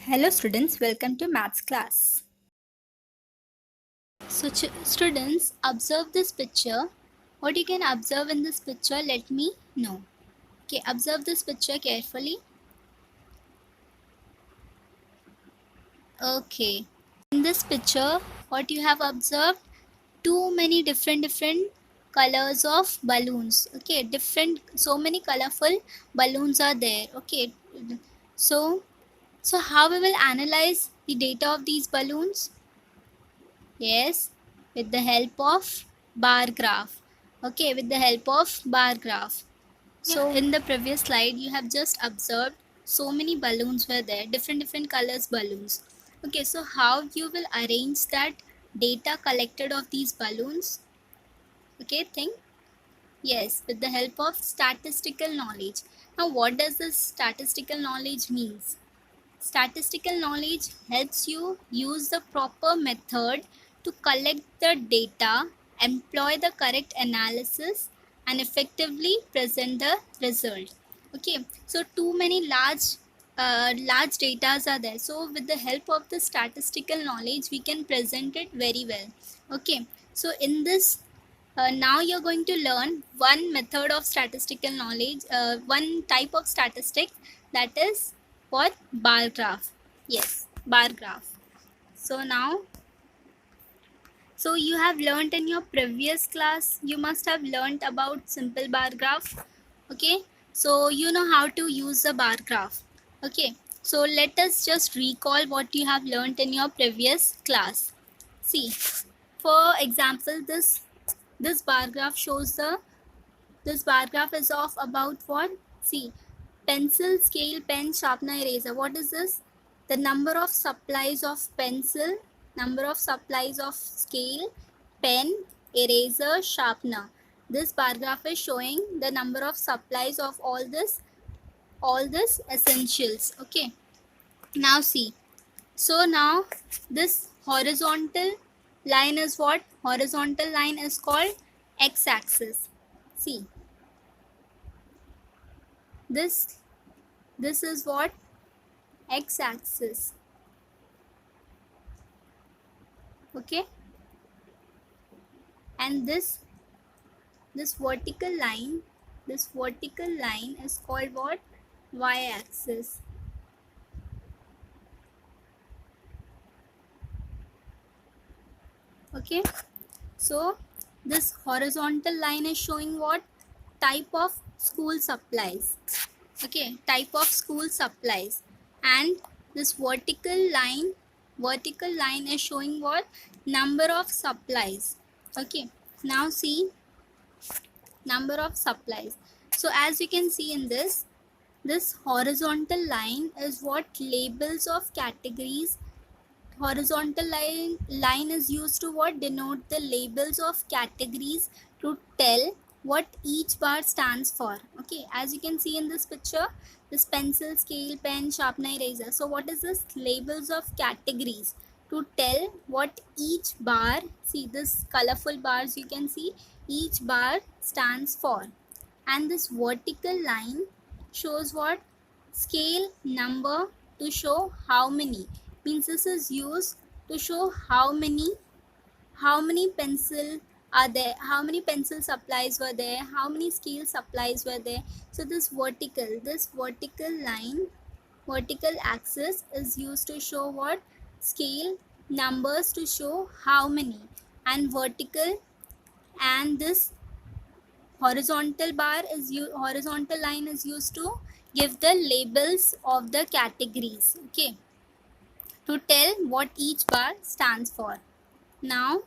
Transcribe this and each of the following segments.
Hello students, welcome to maths class. So students, observe this picture. What you can observe in this picture, let me know. Okay, observe this picture carefully. Okay, in this picture, what you have observed, too many different colors of balloons. Okay, so many colorful balloons are there. Okay, so how we will analyze the data of these balloons? Yes, with the help of bar graph. Okay, with the help of bar graph. So in the previous slide, you have just observed so many balloons were there, different colors balloons. Okay, so how you will arrange that data collected of these balloons? Okay, think. Yes, with the help of statistical knowledge. Now, what does this statistical knowledge means? Statistical knowledge helps you use the proper method to collect the data, employ the correct analysis, and effectively present the result. Okay, so too many large datas are there. So with the help of the statistical knowledge, we can present it very well. Okay, so in this now you're going to learn one method of statistical knowledge, one type of statistics, that is what? Bar graph. Yes, bar graph. So now, so you have learned in your previous class, you must have learned about simple bar graph. Okay, so you know how to use the bar graph. Okay, so let us just recall what you have learned in your previous class. See, for example, this bar graph shows the this bar graph is of about what? See, pencil, scale, pen, sharpener, eraser. What is this? The number of supplies of pencil, number of supplies of scale, pen, eraser, sharpener. This bar graph is showing the number of supplies of all this essentials. Okay. Now see. So now this horizontal line is what? Horizontal line is called x-axis. See, this this is what? X-axis. Okay, and this vertical line is called what? Y-axis. Okay, so this horizontal line is showing what? Type of school supplies. Okay, type of school supplies. And this vertical line is showing what? Number of supplies. Okay, now see, number of supplies. So as you can see in this horizontal line is what? Labels of categories. Horizontal line is used to what? Denote the labels of categories to tell what each bar stands for. Okay, as you can see in this picture, this pencil, scale, pen, sharpener, eraser. So what is this? Labels of categories to tell what each bar, see this colorful bars you can see, each bar stands for. And this vertical line shows what? Scale, number, to show how many. Means this is used to show how many pencil are there, how many pencil supplies were there, how many scale supplies were there. So this vertical line, vertical axis is used to show what? Scale, numbers to show how many, and vertical, and this horizontal line is used to give the labels of the categories. Okay, to tell what each bar stands for. Now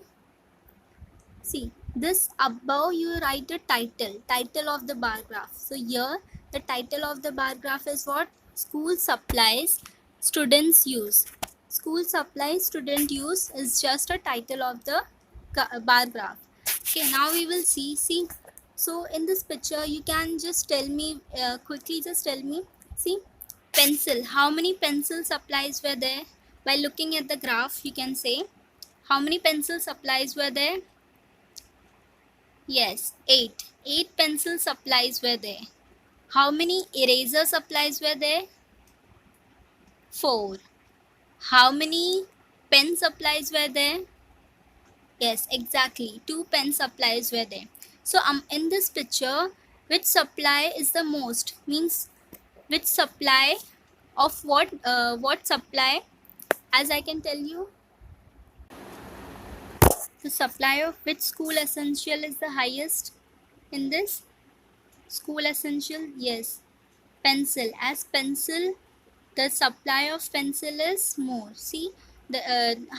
see, this above you write a title of the bar graph. So here the title of the bar graph is what? School supplies students use. School supplies student use is just a title of the bar graph. Okay, now we will see. So in this picture you can just tell me quickly, just tell me. See, pencil, how many pencil supplies were there? By looking at the graph you can say how many pencil supplies were there. Yes, 8. 8 pencil supplies were there. How many eraser supplies were there? 4. How many pen supplies were there? Yes, exactly. 2 pen supplies were there. So in this picture, which supply is the most? Means which supply of what supply? As I can tell you, the supply of which school essential is the highest in this? School essential, yes, pencil. As pencil, the supply of pencil is more. See, the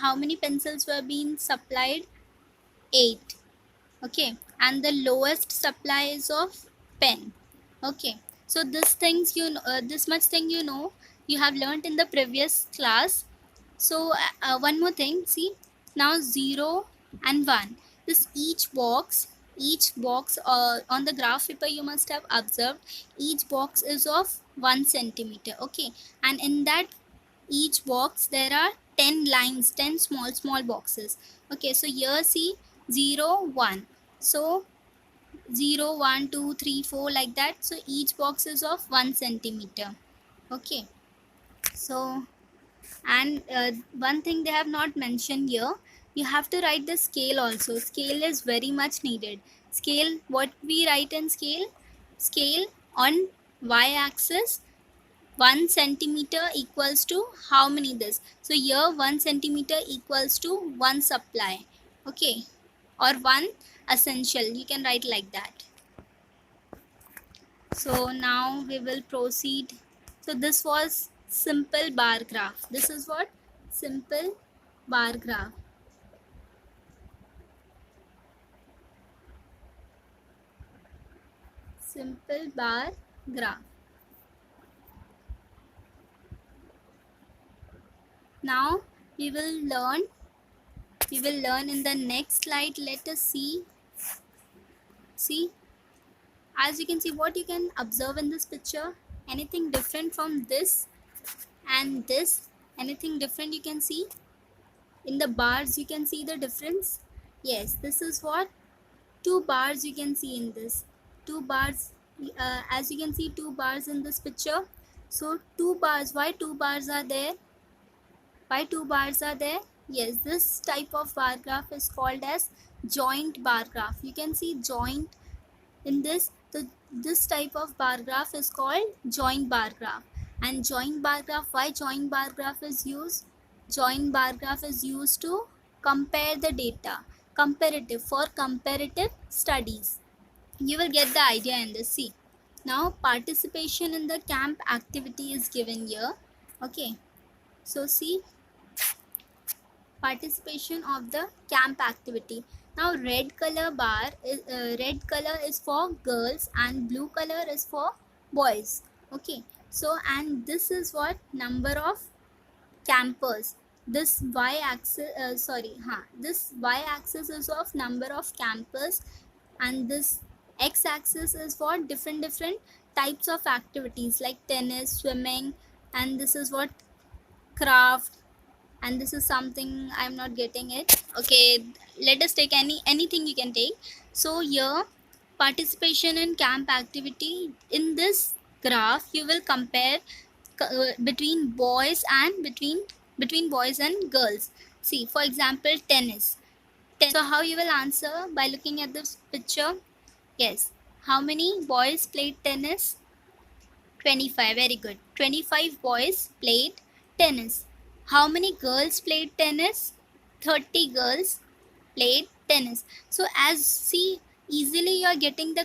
how many pencils were being supplied? 8. Okay, and the lowest supply is of pen. Okay, so this things this much thing you have learnt in the previous class. So one more thing, see, now 0 and 1, this each box on the graph paper you must have observed, each box is of 1 centimeter. Okay, and in that each box there are 10 lines, 10 small boxes. Okay, so here see 0 1, so 0 1 2 3 4 like that, so each box is of 1 centimeter. Okay, so and one thing they have not mentioned here, you have to write the scale also. Scale is very much needed. Scale, what we write in scale? Scale on y axis, 1 centimeter equals to how many this? So here 1 centimeter equals to 1 supply. Okay, or 1 essential, you can write like that. So now we will proceed. So this was simple bar graph. This is what? Simple bar graph. Simple bar graph. Now we will learn in the next slide. Let us see. As you can see, what you can observe in this picture, anything different from this and this? Anything different you can see in the bars? You can see the difference. Yes, this is what? 2 bars you can see in this. 2 bars, as you can see 2 bars in this picture. So 2 bars, why 2 bars are there? Why 2 bars are there? Yes, this type of bar graph is called as joint bar graph. You can see joint in this. So this type of bar graph is called joint bar graph. And joint bar graph, why joint bar graph is used? Joint bar graph is used to compare the data, comparative, for comparative studies. You will get the idea in this. See, now participation in the camp activity is given here. Okay, so see, participation of the camp activity. Now red color is for girls and blue color is for boys. Okay, so and this is what number of campers. This y axis this y axis is of number of campers, and this x axis is for different types of activities like tennis, swimming, and this is what? Craft, and this is something I'm not getting it. Okay, let us take anything you can take. So here, participation in camp activity, in this graph you will compare between boys and between boys and girls. See, for example, tennis. So how you will answer? By looking at this picture. Yes, how many boys played tennis? 25. Very good. 25 boys played tennis. How many girls played tennis? 30 girls played tennis. So as see, easily you are getting the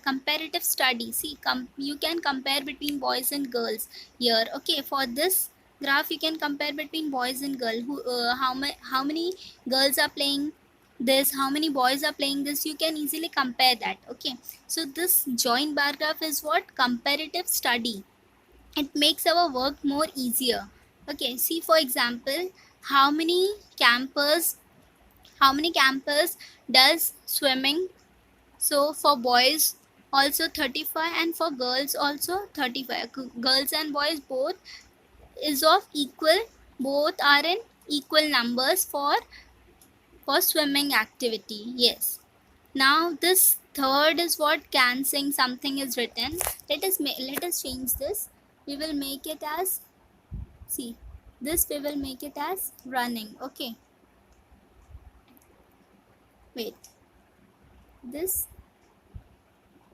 comparative study. See, you can compare between boys and girls here. Okay, for this graph you can compare between boys and girls. How many girls are playing this, how many boys are playing this, you can easily compare that. Okay, so this joint bar graph is what? Comparative study. It makes our work more easier. Okay, see, for example, how many campers does swimming? So for boys also 35 and for girls also 35. Girls and boys both is of equal, both are in equal numbers for swimming activity. Yes, now this third is what? Can sing something is written. Let us change this. We will make it as, see, This we will make it as running. Okay, wait, this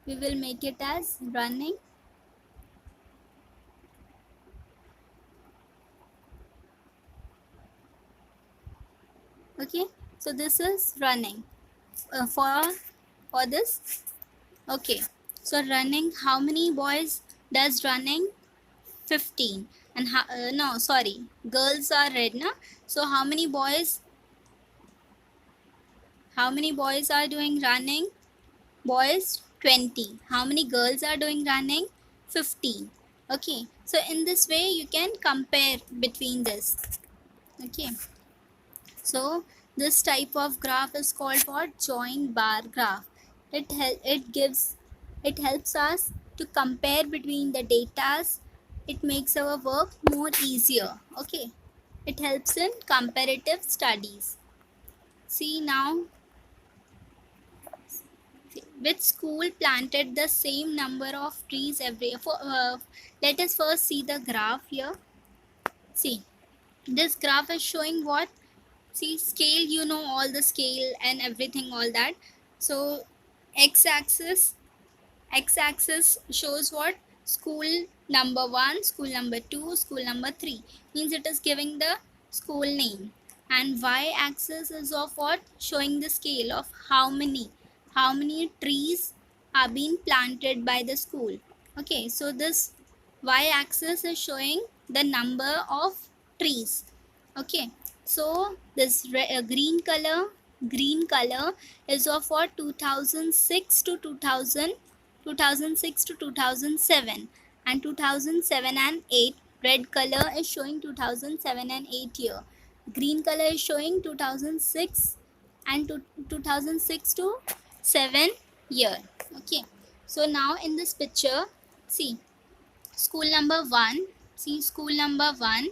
we will make it as running. Okay, so this is running for this. Okay, so running, how many boys does running? 15. And no, sorry, girls are red, na? So how many boys are doing running? Boys 20. How many girls are doing running? 15. Okay, so in this way you can compare between this. Okay, so this type of graph is called what? Joint bar graph. It helps us to compare between the datas. It makes our work more easier. Okay, it helps in comparative studies. See now, which school planted the same number of trees every year? Let us first see the graph here. See, this graph is showing what? See, scale, you know all the scale and everything, all that. So x-axis shows what? School number 1, school number 2, school number 3, means it is giving the school name. And y-axis is of what? Showing the scale of how many trees are being planted by the school. Okay, so this y-axis is showing the number of trees. Okay, so this green color is of what? 2006 to 2007, and 2007 and 8. Red color is showing 2007 and 8 year. Green color is showing 2006 and 2006 to 7 year. Okay, so now in this picture, see, school number 1, see, school number 1,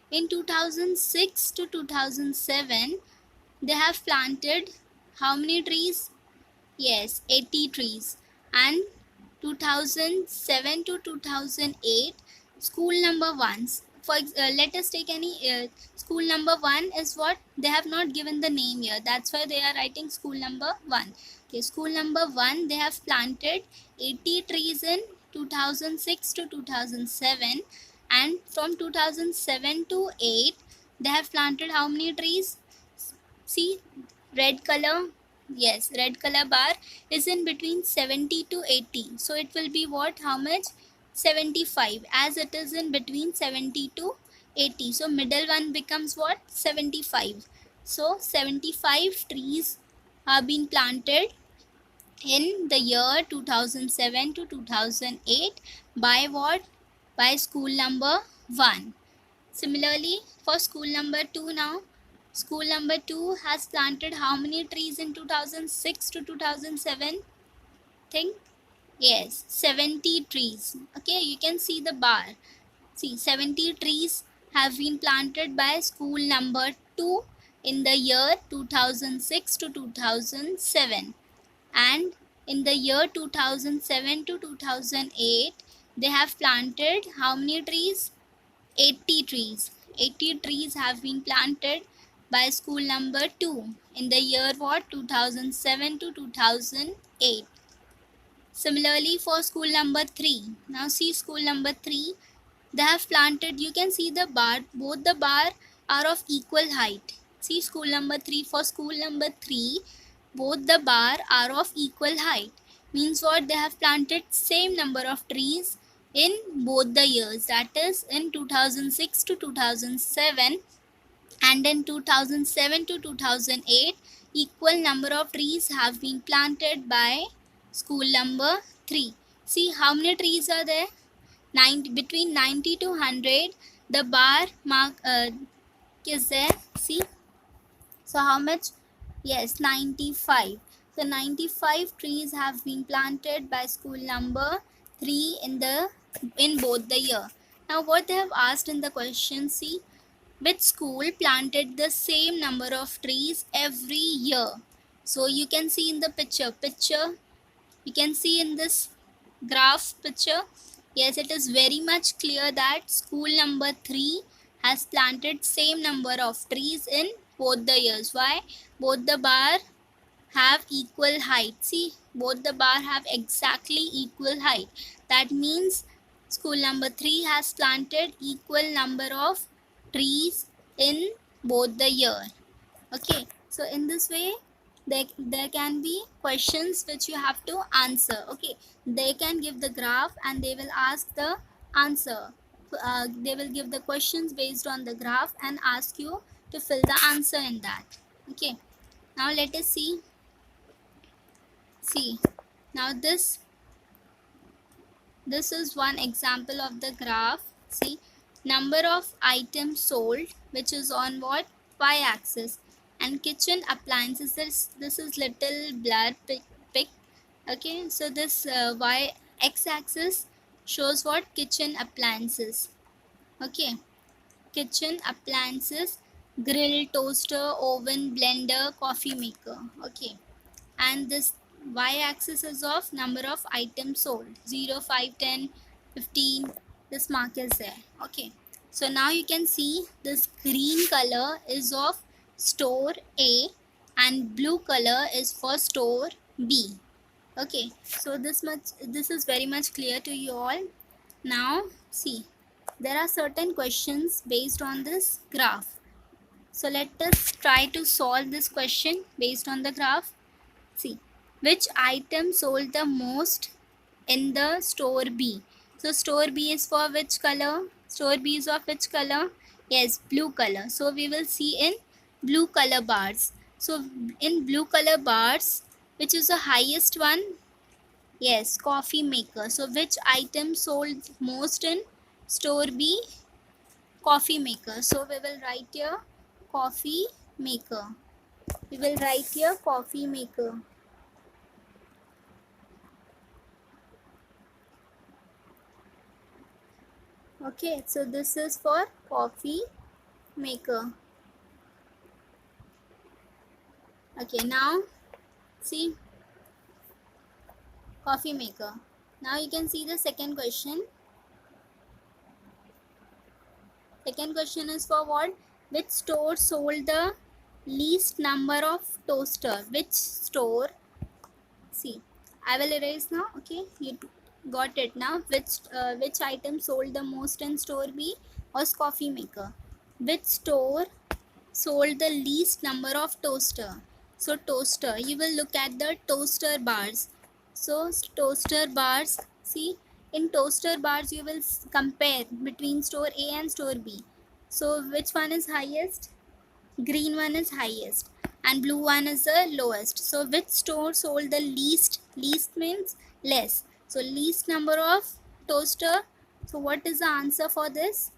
in 2006 to 2007 they have planted how many trees? Yes, 80 trees. And 2007 to 2008, school number 1, let us take any school number 1 is what? They have not given the name here, that's why they are writing school number 1. Okay, school number 1, they have planted 80 trees in 2006 to 2007, and from 2007 to 8 they have planted how many trees? See, red color, yes, red color bar is in between 70 to 80, so it will be what? How much? 75, as it is in between 70 to 80, so middle one becomes what? 75. So 75 trees are being planted in the year 2007 to 2008 by what? By school number 1. Similarly, for school number 2 now, school number 2 has planted how many trees in 2006 to 2007? Think. Yes, 70 trees. Okay, you can see the bar. See, 70 trees have been planted by school number 2 in the year 2006 to 2007. And in the year 2007 to 2008, they have planted how many trees? 80 trees. 80 trees have been planted by school number 2 in the year what? 2007 to 2008. Similarly for school number 3. Now see school number 3. They have planted, you can see the bar, both the bar are of equal height. See school number 3, for school number 3, both the bar are of equal height. Means what? They have planted same number of trees in both the years, that is in 2006 to 2007, and in 2007 to 2008 equal number of trees have been planted by school number 3. See how many trees are there? 90, between 90 to 100 the bar mark is there. See, so how much? Yes, 95. So 95 trees have been planted by school number 3 in both the year. Now what they have asked in the question, see, which school planted the same number of trees every year? So you can see in the picture, you can see in this graph picture. Yes, it is very much clear that school number 3 has planted same number of trees in both the years. Why? Both the bar have equal height. See, both the bar have exactly equal height. That means school number 3 has planted equal number of trees in both the year. Okay, so in this way there can be questions which you have to answer. Okay, they can give the graph and they will ask the answer. They will give the questions based on the graph and ask you to fill the answer in that. Okay, now let us see now this is one example of the graph. See, number of items sold, which is on what? Y axis, and kitchen appliances. This is little blur pic. Okay, so this y x axis shows what? Kitchen appliances. Okay, kitchen appliances: grill, toaster, oven, blender, coffee maker. Okay, and this y-axis is of number of items sold: 0, 5, 10, 15. This mark is there. Okay, so now you can see this green color is of store A and blue color is for store B. Okay, so this is very much clear to you all. Now see, there are certain questions based on this graph. So let us try to solve this question based on the graph. See, which item sold the most in the store B? So store B is for which color? Store B is of which color? Yes, blue color. So we will see in blue color bars. So in blue color bars, which is the highest one? Yes, coffee maker. So which item sold most in store B? Coffee maker. So we will write here coffee maker. We will write here coffee maker. Okay, so this is for coffee maker. Okay, now see, coffee maker. Now you can see the second question. Second question is for what? Which store sold the least number of toaster? Which store? See, I will erase now. Okay, you got it now. Which item sold the most in store B? Was coffee maker. Which store sold the least number of toaster? So toaster, you will look at the toaster bars. So toaster bars, see, in toaster bars you will compare between store A and store B. So which one is highest? Green one is highest and blue one is the lowest. So which store sold the least? Least means less. So least number of toaster. So what is the answer for this?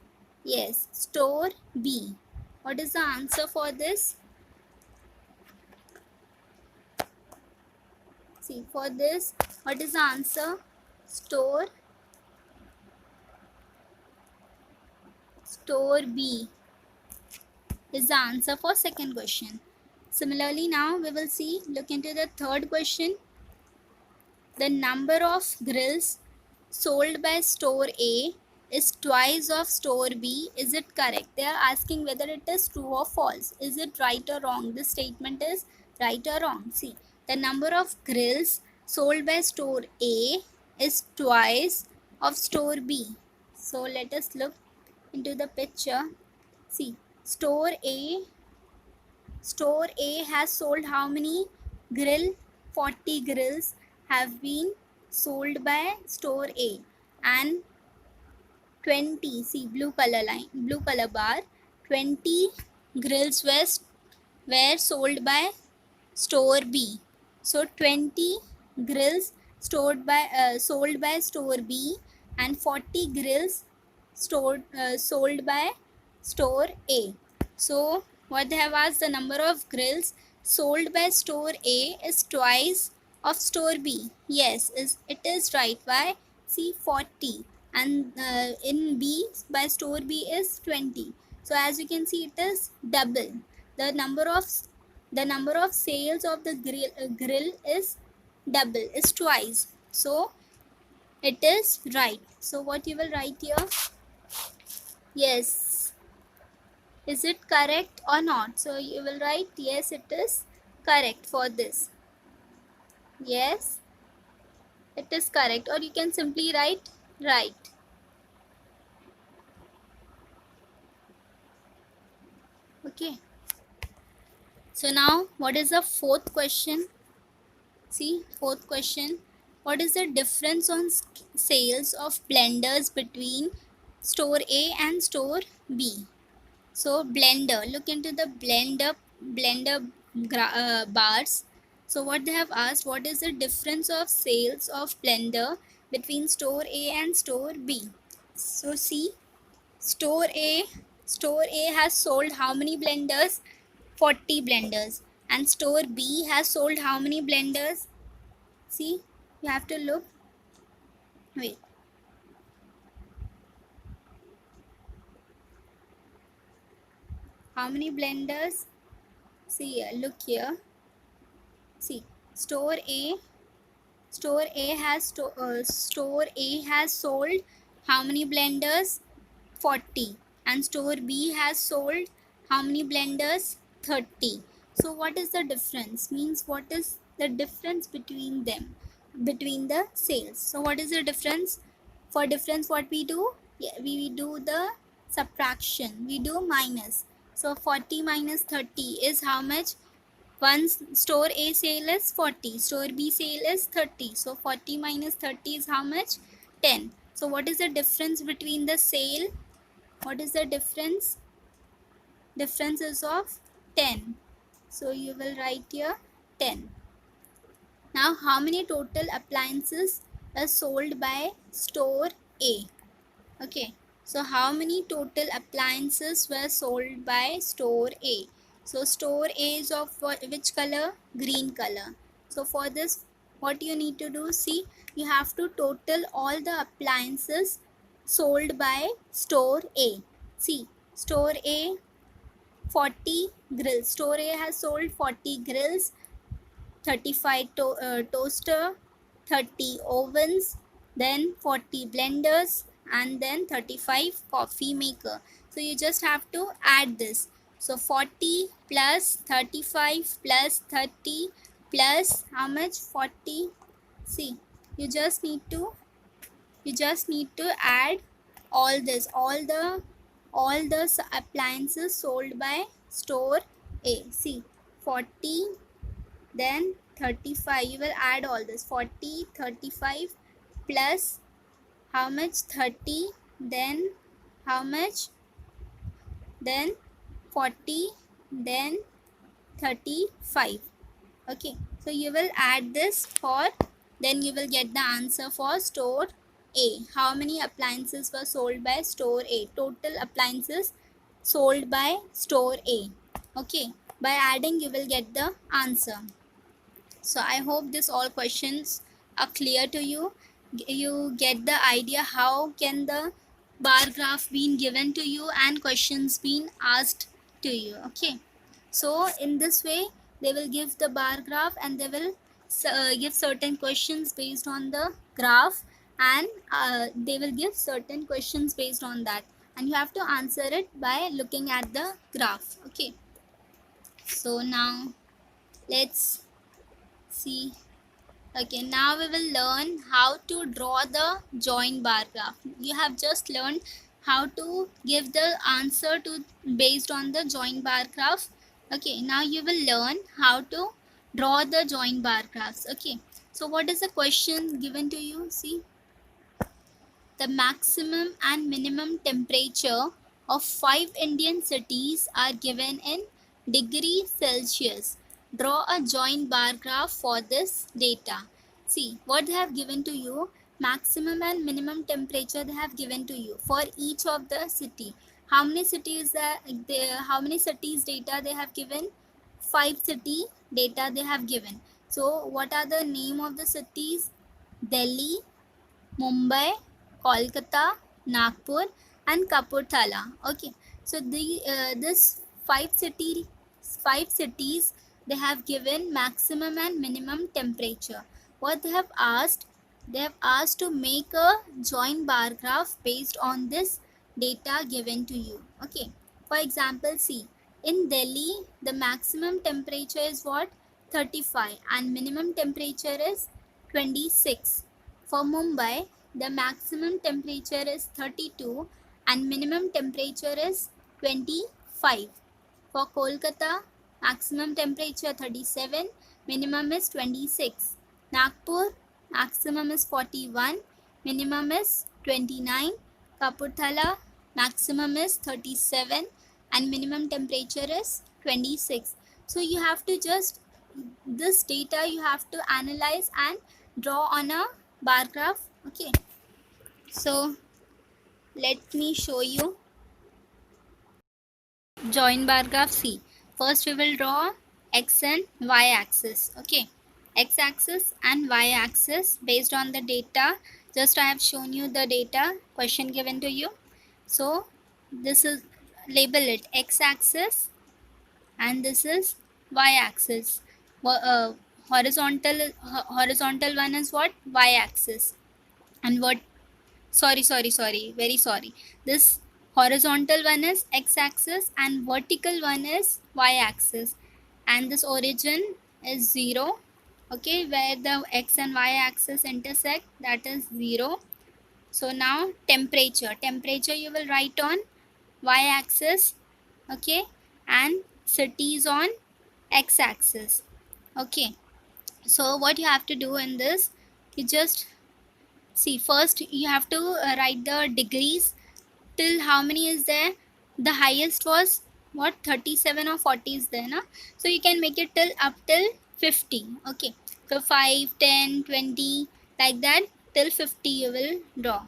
Yes, store B. What is the answer for this? See, for this, what is the answer? Store B is the answer for second question. Similarly, now we will see, look into the third question. The number of grills sold by store A is twice of store B. Is it correct? They are asking whether it is true or false. Is it right or wrong? This statement is right or wrong. See, the number of grills sold by store A is twice of store B. So let us look into the picture. See, store A has sold how many grill? 40 grills have been sold by store A, and 20, see, blue color bar, 20 grills were sold by store B. So 20 grills sold by store B and 40 grills sold by store A. So what they have asked, the number of grills sold by store A is twice of store B. Yes, it is right. Why? See, 40 and in B by store B is 20. So as you can see, it is double. The number of sales of the grill is double, is twice. So it is right. So what you will write here? Yes, Is it correct or not? So you will write yes, it is correct for this. Yes, it is correct, or you can simply write right. Okay. So now what is the fourth question? See, fourth question. What is the difference on sales of blenders between store A and store B? So blender, look into the blender bars. So what they have asked, what is the difference of sales of blender between store A and store B? So see, store A, store A has sold how many blenders? 40 blenders. And store B has sold how many blenders? See, you have to look. Wait. How many blenders? See here, look here. See, store A Store A has sold how many blenders? 40. And store B has sold how many blenders? 30. So what is the difference? Means what is the difference between them? Between the sales. So what is the difference? For difference what we do? Yeah, we do the subtraction. We do minus. So 40 minus 30 is how much? One store A sale is 40, store B sale is 30. So 40 minus 30 is how much? 10. So what is the difference between the sale? What is the difference? Difference is of 10. So you will write here 10. Now how many total appliances are sold by store A? Okay, so how many total appliances were sold by store A? So store A is of which color? Green color. So for this, what you need to do, see, you have to total all the appliances sold by store A. See, store A 40 grills. Store A has sold 40 grills, 35 toaster, 30 ovens, then 40 blenders, and then 35 coffee maker. So you just have to add this. So 40 plus 35 plus 30 plus how much? 40. See, you just need to add all the appliances sold by store A. See, 40, then 35. You will add all this. 40, 35 plus how much? 30, then how much? Then 40, then 35. Okay, so you will add this for, then you will get the answer for store A. How many appliances were sold by store A? Total appliances sold by store A. Okay, by adding you will get the answer. So I hope this all questions are clear to you. You get the idea how can the bar graph being given to you and questions being asked to you. Okay, so in this way they will give the bar graph and they will give certain questions based on the graph, and they will give certain questions based on that, and you have to answer it by looking at the graph. Okay, so now let's see. Okay, now we will learn how to draw the join bar graph. You have just learned how to give the answer to based on the join bar graph. Okay, now you will learn how to draw the join bar graphs. Okay, so what is the question given to you? See, the maximum and minimum temperature of 5 Indian cities are given in degrees Celsius. Draw a joint bar graph for this data. See what they have given to you. Maximum and minimum temperature they have given to you for each of the city. How many cities how many cities data they have given? 5 city data they have given. So what are the name of the cities? Delhi, Mumbai, Kolkata, Nagpur, and Kapurthala. Okay, so this five cities they have given maximum and minimum temperature. What they have asked? They have asked to make a joint bar graph based on this data given to you. Okay, For example, see, in Delhi, the maximum temperature is what? 35 and minimum temperature is 26. For Mumbai, the maximum temperature is 32 and minimum temperature is 25. For Kolkata, maximum temperature 37, minimum is 26. Nagpur, maximum is 41, minimum is 29. Kapurthala, maximum is 37 and minimum temperature is 26. So you have to just, this data you have to analyze and draw on a bar graph. Okay, so let me show you. Join bar graph. C. First we will draw x and y axis. Okay, x axis and y axis based on the data. Just I have shown you the data question given to you. So this is, label it x axis and this is y axis. Horizontal one is what? Y axis. And what, sorry, very sorry, this horizontal one is x axis and vertical one is y axis, and this origin is 0. Okay, where the x and y axis intersect, that is 0. So now temperature you will write on y axis. Okay, and cities on x axis. Okay, so what you have to do in this, you just see, first you have to write the degrees till how many is there. The highest was what, 37 or 40 is there, na? So you can make it till up till 50. Okay, so 5, 10, 20, like that till 50 you will draw,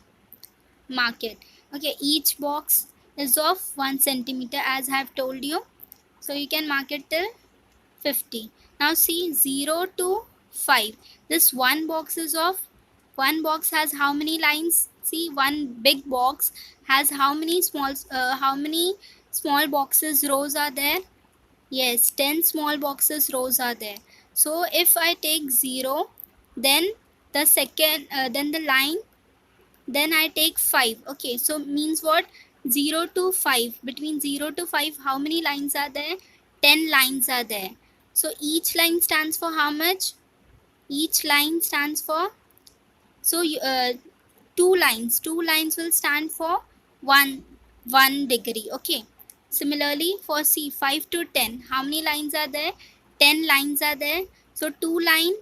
mark it. Okay, each box is of 1 centimeter as I have told you, so you can mark it till 50. Now see, 0 to 5, this one box is of, one box has how many lines? See, one big box has how many small boxes, rows are there? Yes, 10 small boxes, rows are there. So if I take 0, then the second then the line, then I take 5. Okay, so means what? 0 to 5, between 0 to 5 how many lines are there? 10 lines are there. So each line stands for how much? Each line stands for, so two lines will stand for 1 degree. Okay, similarly for C, 5 to 10 how many lines are there? 10 lines are there. So 2 line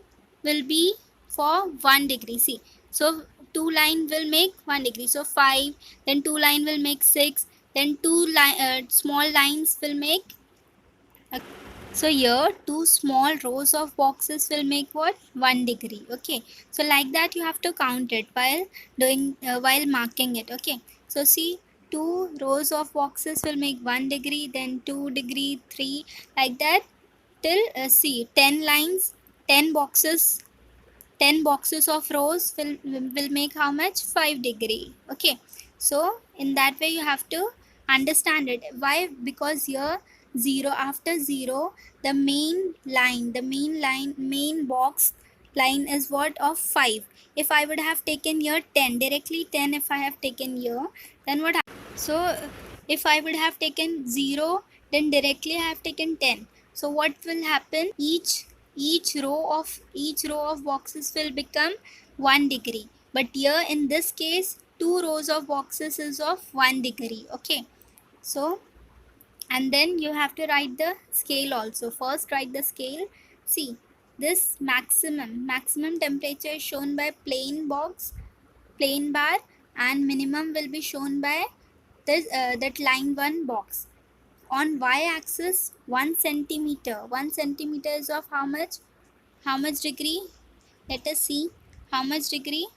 will be for 1 degree. See, so 2 line will make 1 degree, so 5, then 2 line will make 6, then 2 small lines will make, so here two small rows of boxes will make what? 1 degree. Okay, so like that you have to count it while doing while marking it. Okay, so see, 2 rows of boxes will make 1 degree, then 2 degree, 3, like that till see, 10 lines, 10 boxes, 10 boxes of rows will make how much? 5 degree. Okay, so in that way you have to understand it. Why? Because here 0, after 0 the main box line is what? Of 5. If I would have taken here 10, directly 10 if I have taken here, then what so if I would have taken 0, then directly I have taken 10. So what will happen? Each row of boxes will become 1 degree. But here in this case, 2 rows of boxes is of 1 degree. Okay. So, and then you have to write the scale also. First write the scale. See, this maximum temperature is shown by plain bar, and minimum will be shown by this that line 1 box. On y-axis, 1 centimeter. 1 centimeter is of how much? How much degree? Let us see. How much degree?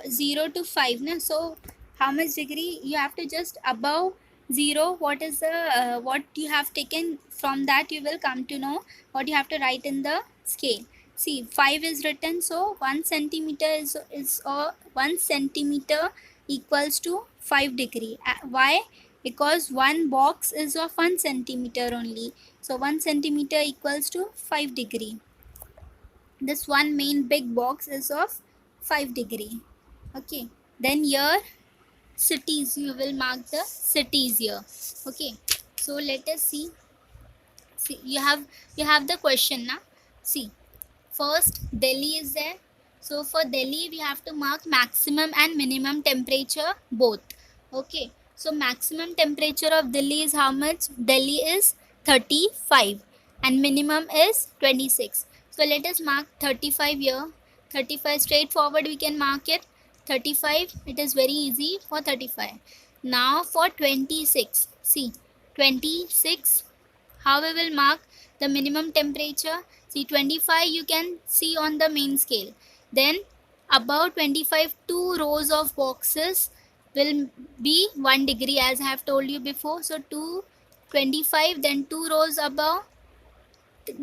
0 to 5. No? So how much degree? You have to just above 0. What is the what you have taken, from that you will come to know what you have to write in the scale. See, 5 is written, so 1 centimeter is 1 centimeter equals to 5 degree. Why? Because one box is of 1 centimeter only, so 1 centimeter equals to 5 degree. This one main big box is of 5 degree. Okay, then here cities. You will mark the cities here. Okay, so let us see. See, you have the question now. See, first Delhi is there. So for Delhi we have to mark maximum and minimum temperature both. Okay, so maximum temperature of Delhi is how much? Delhi is 35 and minimum is 26. So let us mark 35 here. 35 straightforward we can mark it. 35, it is very easy for 35. Now for 26, see, 26, how we will mark the minimum temperature? See, 25 you can see on the main scale. Then above 25, two rows of boxes will be 1 degree, as I have told you before. So 25, then two rows above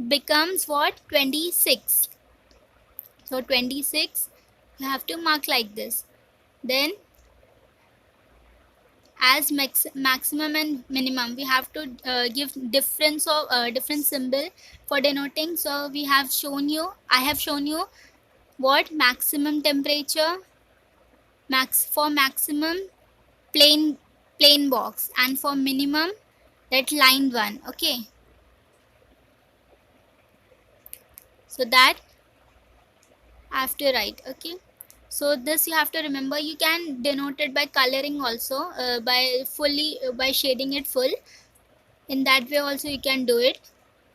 becomes what? 26. So 26 you have to mark like this. Then as maximum and minimum we have to give difference of different symbol for denoting. So I have shown you what maximum temperature, for maximum plain box, and for minimum that lined one. Okay, so that I have to write. Okay, so this you have to remember. You can denote it by coloring also, by shading it full. In that way also you can do it,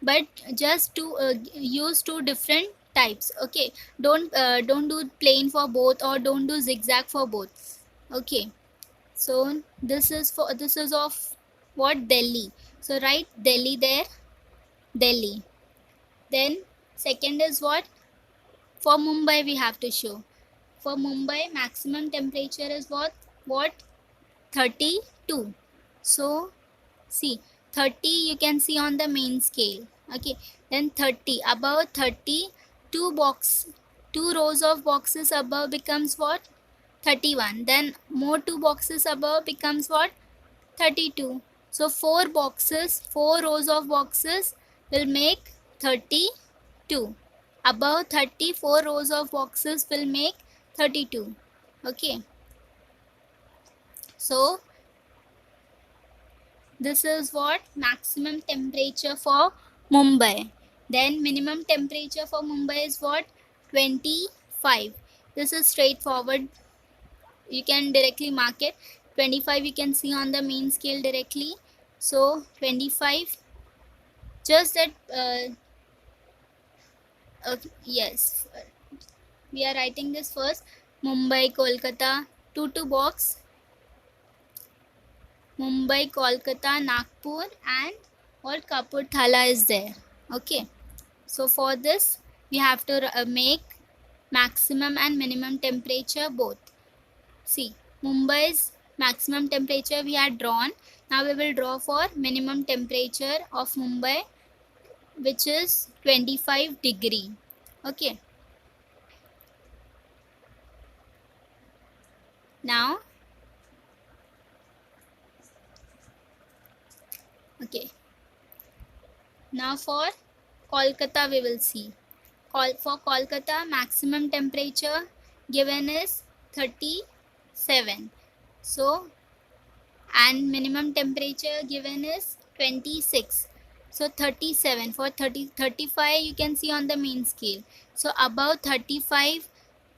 but just to use two different types. Okay, don't do plain for both, or don't do zigzag for both. Okay, so this is of what? Delhi. So write Delhi there, Delhi. Then second is what? For Mumbai we have to show. For Mumbai maximum temperature is what 32. So see, 30 you can see on the main scale. Okay, then 30, above 30, two rows of boxes above becomes what? 31. Then more two boxes above becomes what? 32. So four rows of boxes will make 32. Above 30, four rows of boxes will make 32. Okay, so this is what? Maximum temperature for Mumbai. Then minimum temperature for Mumbai is what? 25. This is straightforward. You can directly mark it. 25 you can see on the main scale directly. So 25, just that yes, we are writing this first. Mumbai, Kolkata, 2 box. Mumbai, Kolkata, Nagpur, and what? Kapurthala is there. Okay, so for this we have to make maximum and minimum temperature both. See, Mumbai's maximum temperature we had drawn. Now we will draw for minimum temperature of Mumbai, which is 25 degree. Okay, now okay, now for Kolkata we will see. For Kolkata maximum temperature given is 37. So and minimum temperature given is 26. So 37. For 35 you can see on the main scale. So above 35,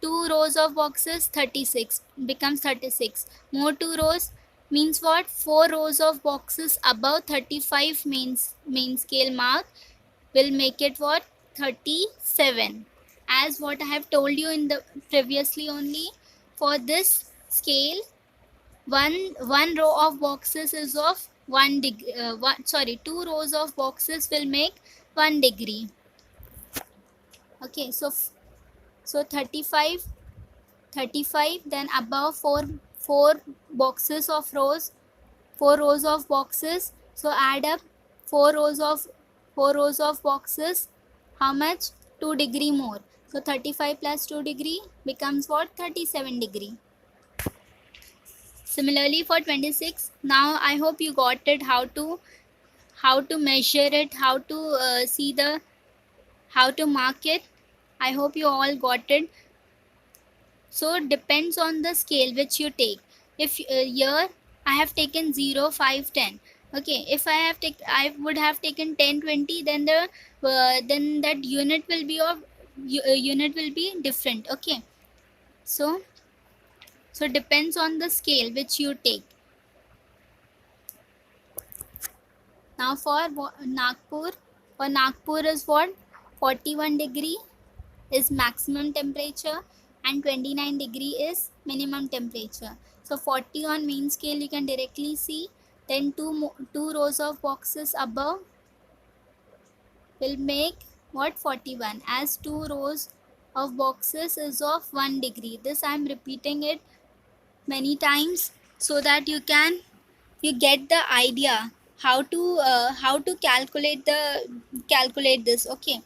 two rows of boxes, 36 becomes 36. More two rows means what? Four rows of boxes above 35 main scale mark will make it what? 37. As what I have told you in the previously only, for this scale, one row of boxes is of 1 degree. Two rows of boxes will make 1 degree. Okay, so 35, then above four boxes of rows, 4 rows of boxes. So add up four rows of boxes. How much? 2 degree more. So 35 plus 2 degree becomes what? 37 degree. Similarly for 26, now I hope you got it, how to measure it, how to see how to mark it. I hope you all got it. So depends on the scale which you take. If here I have taken 0, 5, 10. Okay, if I would have taken 10, 20, then then that unit will be unit will be different. Okay, so depends on the scale which you take. Now Nagpur is what? 41 degree is maximum temperature and 29 degree is minimum temperature. So 40 on main scale you can directly see. Then two rows of boxes above will make what? 41, as two rows of boxes is of 1 degree. This I am repeating it many times so that you get the idea how to calculate this. Okay,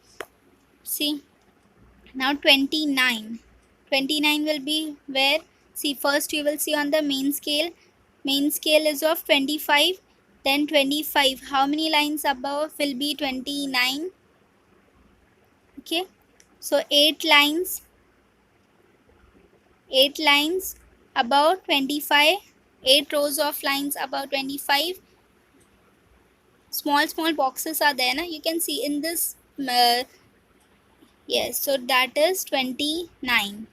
see. Now 29 will be where? See, first you will see on the main scale is of 25, then 25, how many lines above will be 29? Okay, so 8 lines above 25, 8 rows of lines above 25. Small boxes are there, na? You can see in this yes, so that is 29.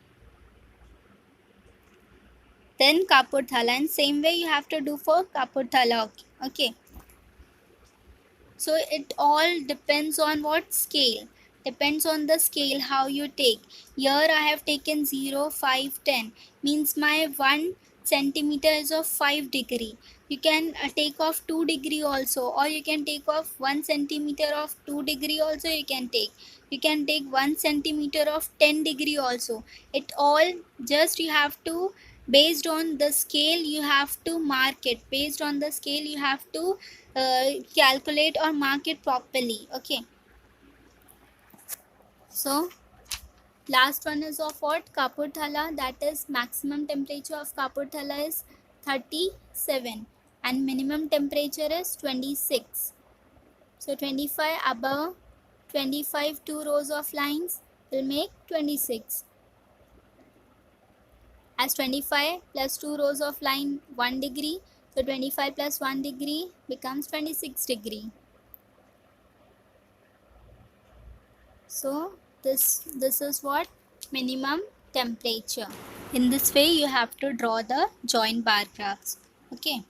Then Kapurthala, and same way you have to do for Kapurthala. Okay, so it all depends on what scale, depends on the scale how you take. Here I have taken 0, 5, 10, means my 1 centimeter is of 5 degree. You can take off 2 degree also, or you can take off 1 centimeter of 2 degree also. You can take 1 centimeter of 10 degree also. It all just you have to, based on the scale you have to mark it, based on the scale you have to calculate or mark it properly. Okay, so last one is of what? Kapurthala, that is maximum temperature of Kapurthala is 37 and minimum temperature is 26. So 25 above 25, 2 rows of lines will make 26, as 25 plus 2 rows of line 1 degree. So 25 plus 1 degree becomes 26 degree. So this is what? Minimum temperature. In this way you have to draw the joint bar graphs. Okay.